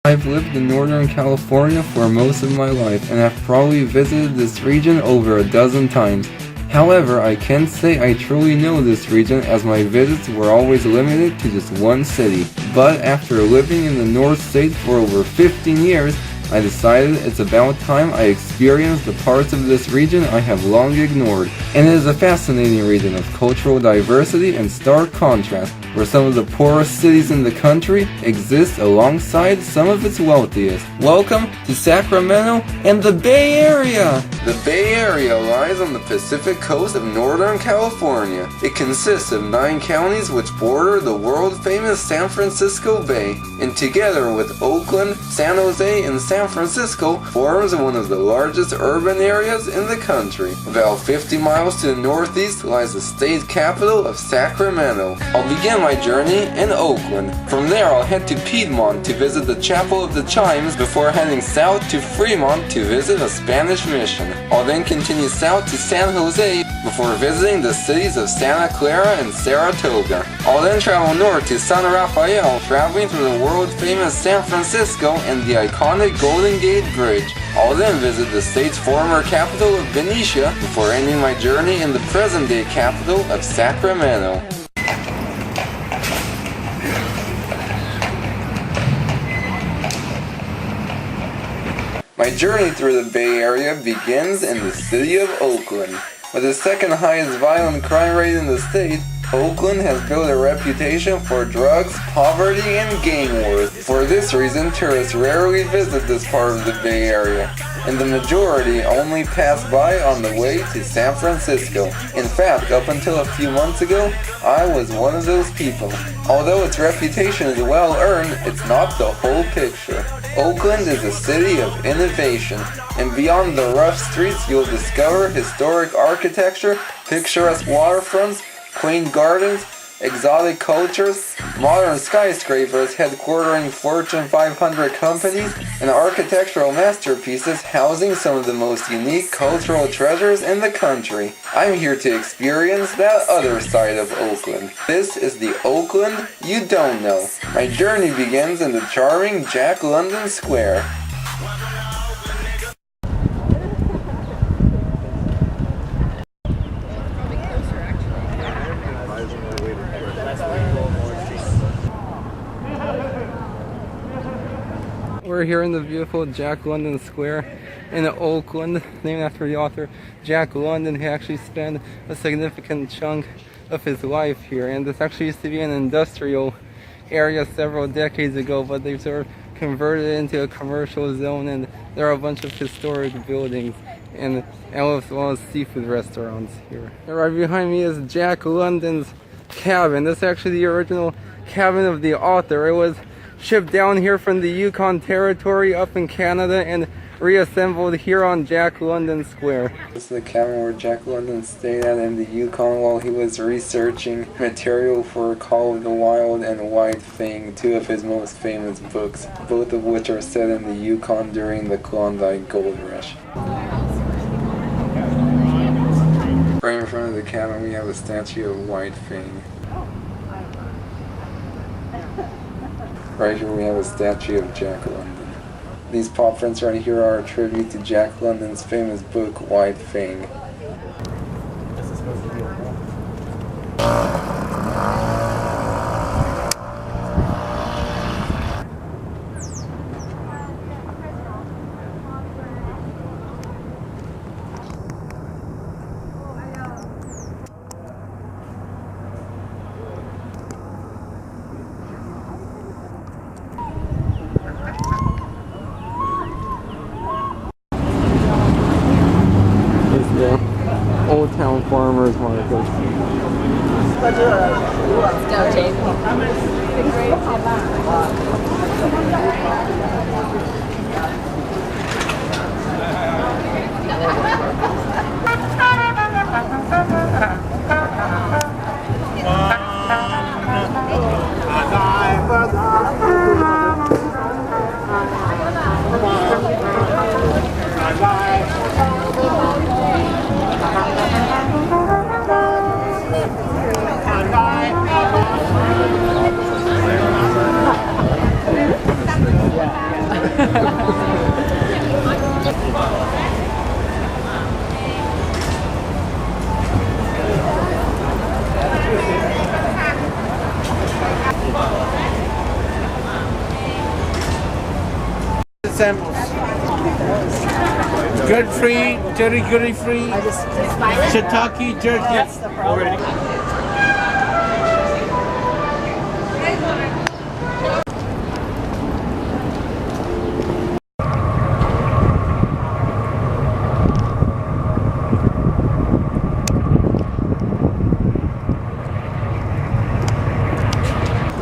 I've lived in Northern California for most of my life and have probably visited this region over a dozen times. However, I can't say I truly know this region as my visits were always limited to just one city. But after living in the North State for over 15 years, I decided it's about time I experienced the parts of this region I have long ignored. And it is a fascinating region of cultural diversity and stark contrast, where some of the poorest cities in the country exist alongside some of its wealthiest. Welcome to Sacramento and the Bay Area! The Bay Area lies on the Pacific coast of Northern California. It consists of 9 counties which border the world-famous San Francisco Bay, and together with Oakland, San Jose, and San Francisco forms one of the largest urban areas in the country. About 50 miles to the northeast lies the state capital of Sacramento. I'll begin my journey in Oakland. From there I'll head to Piedmont to visit the Chapel of the Chimes before heading south to Fremont to visit a Spanish mission. I'll then continue south to San Jose before visiting the cities of Santa Clara and Saratoga. I'll then travel north to San Rafael, traveling through the world-famous San Francisco and the iconic Golden Gate Bridge. I'll then visit the state's former capital of Benicia before ending my journey in the present-day capital of Sacramento. My journey through the Bay Area begins in the city of Oakland. With the second highest violent crime rate in the state, Oakland has built a reputation for drugs, poverty, and gang wars. For this reason, tourists rarely visit this part of the Bay Area, and the majority only pass by on the way to San Francisco. In fact, up until a few months ago, I was one of those people. Although its reputation is well earned, it's not the whole picture. Oakland is a city of innovation, and beyond the rough streets you'll discover historic architecture, picturesque waterfronts, quaint gardens, exotic cultures, modern skyscrapers headquartering Fortune 500 companies, and architectural masterpieces housing some of the most unique cultural treasures in the country. I'm here to experience that other side of Oakland. This is the Oakland you don't know. My journey begins in the charming Jack London Square. We're here in the beautiful Jack London Square in Oakland, named after the author Jack London, who actually spent a significant chunk of his life here. And this actually used to be an industrial area several decades ago, but they've sort of converted it into a commercial zone, and there are a bunch of historic buildings and as well as seafood restaurants here. And right behind me is Jack London's cabin. This is actually the original cabin of the author. It was shipped down here from the Yukon Territory up in Canada and reassembled here on Jack London Square. This is the cabin where Jack London stayed at in the Yukon while he was researching material for Call of the Wild and White Fang, 2 of his most famous books, both of which are set in the Yukon during the Klondike Gold Rush. Right in front of the cabin we have a statue of White Fang. Right here we have a statue of Jack London. These paw prints right here are a tribute to Jack London's famous book, White Fang. Yeah. samples. Good free, dirty goody free. Shiitake jerky. That's the problem.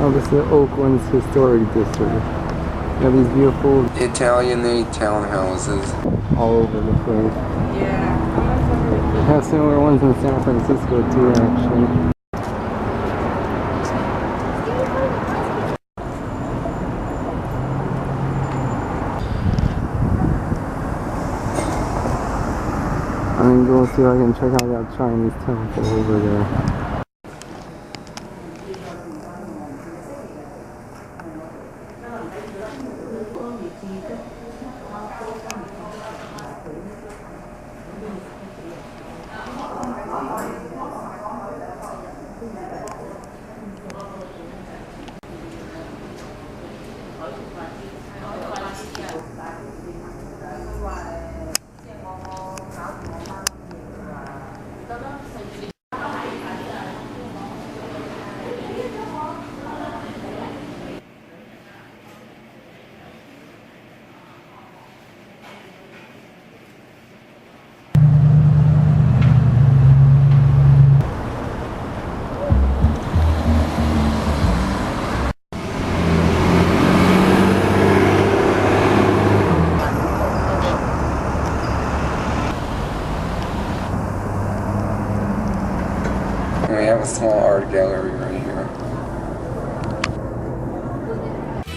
Oh, this is Oakland's historic district. You have these beautiful Italianate townhouses all over the place. Yeah. It has similar ones in San Francisco too, actually. I'm gonna go see if I can check out that Chinese temple over there. We have a small art gallery right here.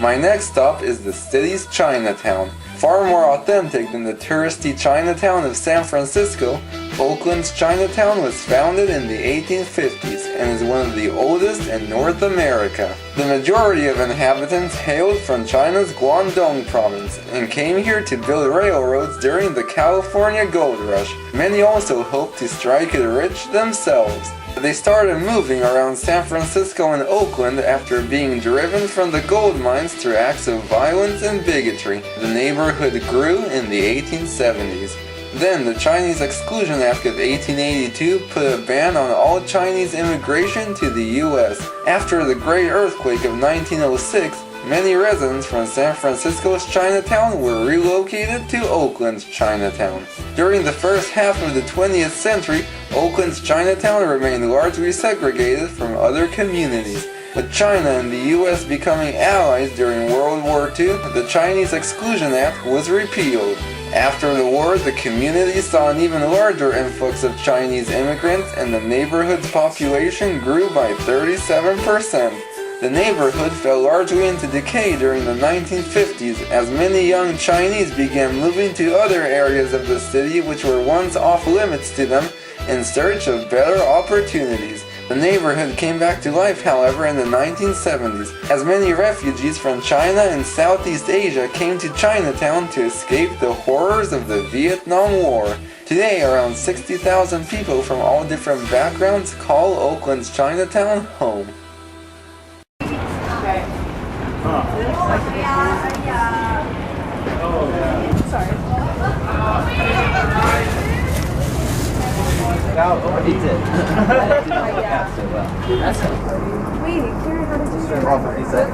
My next stop is the city's Chinatown. Far more authentic than the touristy Chinatown of San Francisco, Oakland's Chinatown was founded in the 1850s and is one of the oldest in North America. The majority of inhabitants hailed from China's Guangdong province and came here to build railroads during the California Gold Rush. Many also hoped to strike it rich themselves. They started moving around San Francisco and Oakland after being driven from the gold mines through acts of violence and bigotry. The neighborhood grew in the 1870s. Then, the Chinese Exclusion Act of 1882 put a ban on all Chinese immigration to the U.S. After the Great Earthquake of 1906, many residents from San Francisco's Chinatown were relocated to Oakland's Chinatown. During the first half of the 20th century, Oakland's Chinatown remained largely segregated from other communities. With China and the U.S. becoming allies during World War II, the Chinese Exclusion Act was repealed. After the war, the community saw an even larger influx of Chinese immigrants and the neighborhood's population grew by 37%. The neighborhood fell largely into decay during the 1950s as many young Chinese began moving to other areas of the city which were once off limits to them in search of better opportunities. The neighborhood came back to life, however, in the 1970s, as many refugees from China and Southeast Asia came to Chinatown to escape the horrors of the Vietnam War. Today, around 60,000 people from all different backgrounds call Oakland's Chinatown home.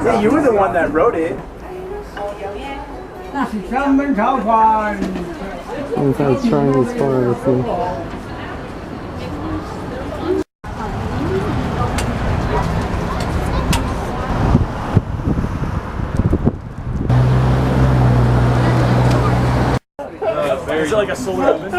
Yeah, you were the one that wrote it. Sometimes Chinese pharmacy. Is it like a solar oven?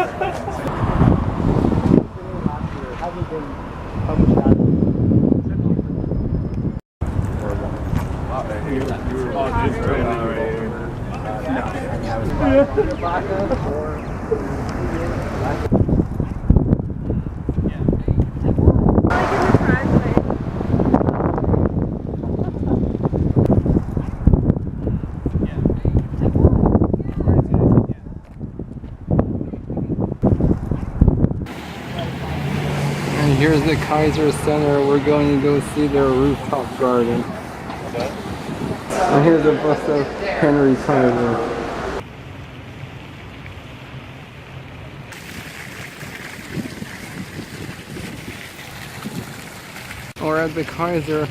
And here's the Kaiser Center. We're going to go see their rooftop garden. And here's a bust of Henry Kaiser. We're at the Kaiser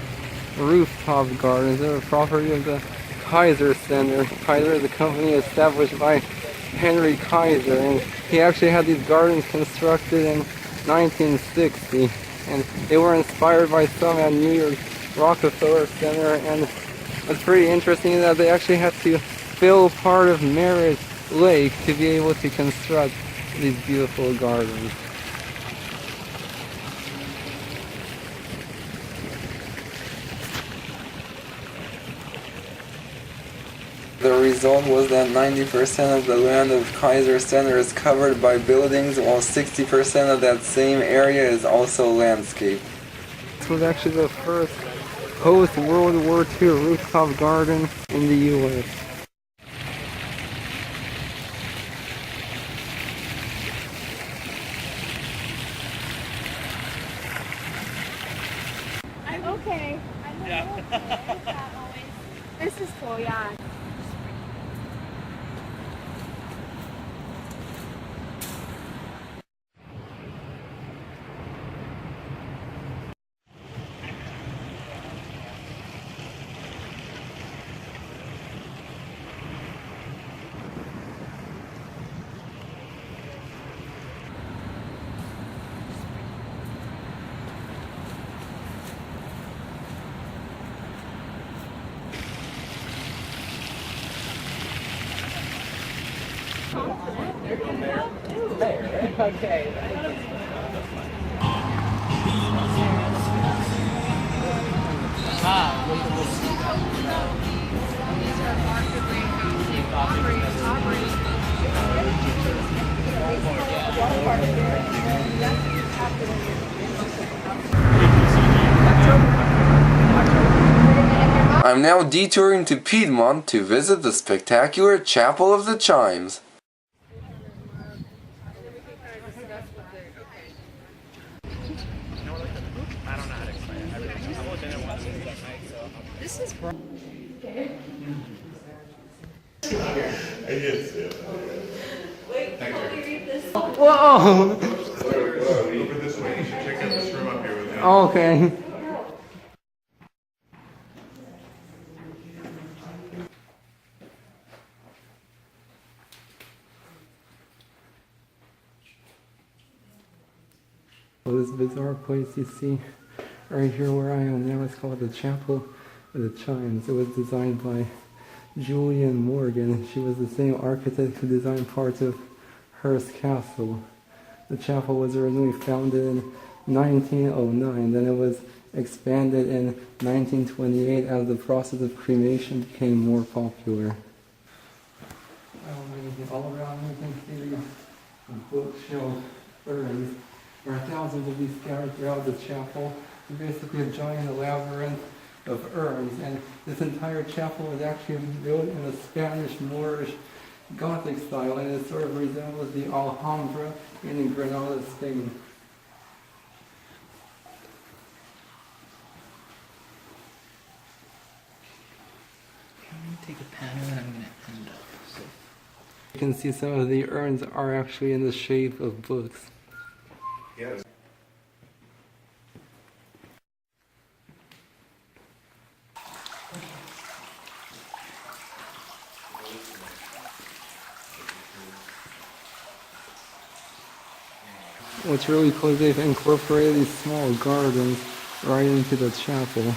Rooftop Gardens. They're a property of the Kaiser Center. Kaiser is a company established by Henry Kaiser, and he actually had these gardens constructed in 1960, and they were inspired by some at New York Rockefeller Center. And it's pretty interesting that they actually had to fill part of Merritt Lake to be able to construct these beautiful gardens. The result was that 90% of the land of Kaiser Center is covered by buildings, while 60% of that same area is also landscape. This was actually the first post-World War II rooftop garden in the U.S. I'm okay. I'm okay. This is cool, yeah. Okay. I'm now detouring to Piedmont to visit the spectacular Chapel of the Chimes. This is Whoa! Over this way, you should check out this room up here with him. Okay. Well, this bizarre place you see right here where I am now is called the Chapel of the Chimes. It was designed by Julian Morgan. She was the same architect who designed parts of Hearst Castle. The chapel was originally founded in 1909, then it was expanded in 1928 as the process of cremation became more popular. All around you can see these bookshelf urns. There are thousands of these scattered throughout the chapel. It's basically a giant labyrinth of urns, and this entire chapel was actually built in a Spanish Moorish Gothic style, and it sort of resembles the Alhambra in Granada, Spain. I'm going to take a pen and I'm going to end up. So. You can see some of the urns are actually in the shape of books. Yes. What's really cool is they've incorporated these small gardens right into the chapel.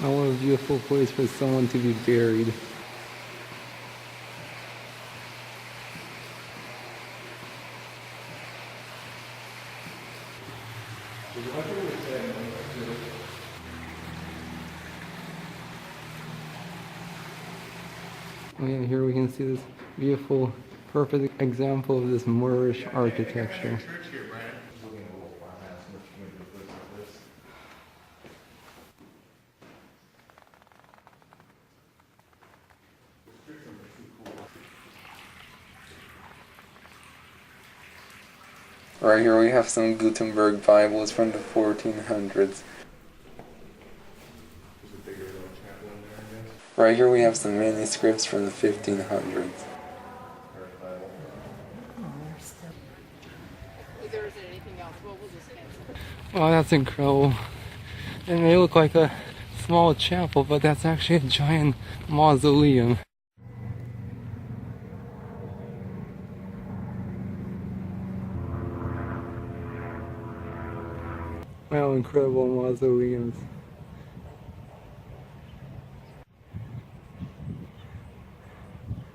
Oh, what a beautiful place for someone to be buried. Oh yeah, here we can see this beautiful, perfect example of this Moorish architecture. Right here we have some Gutenberg Bibles from the 1400s. Right here we have some manuscripts from the 1500s. Oh, that's incredible. It may look like a small chapel, but that's actually a giant mausoleum. Wow, incredible mausoleums.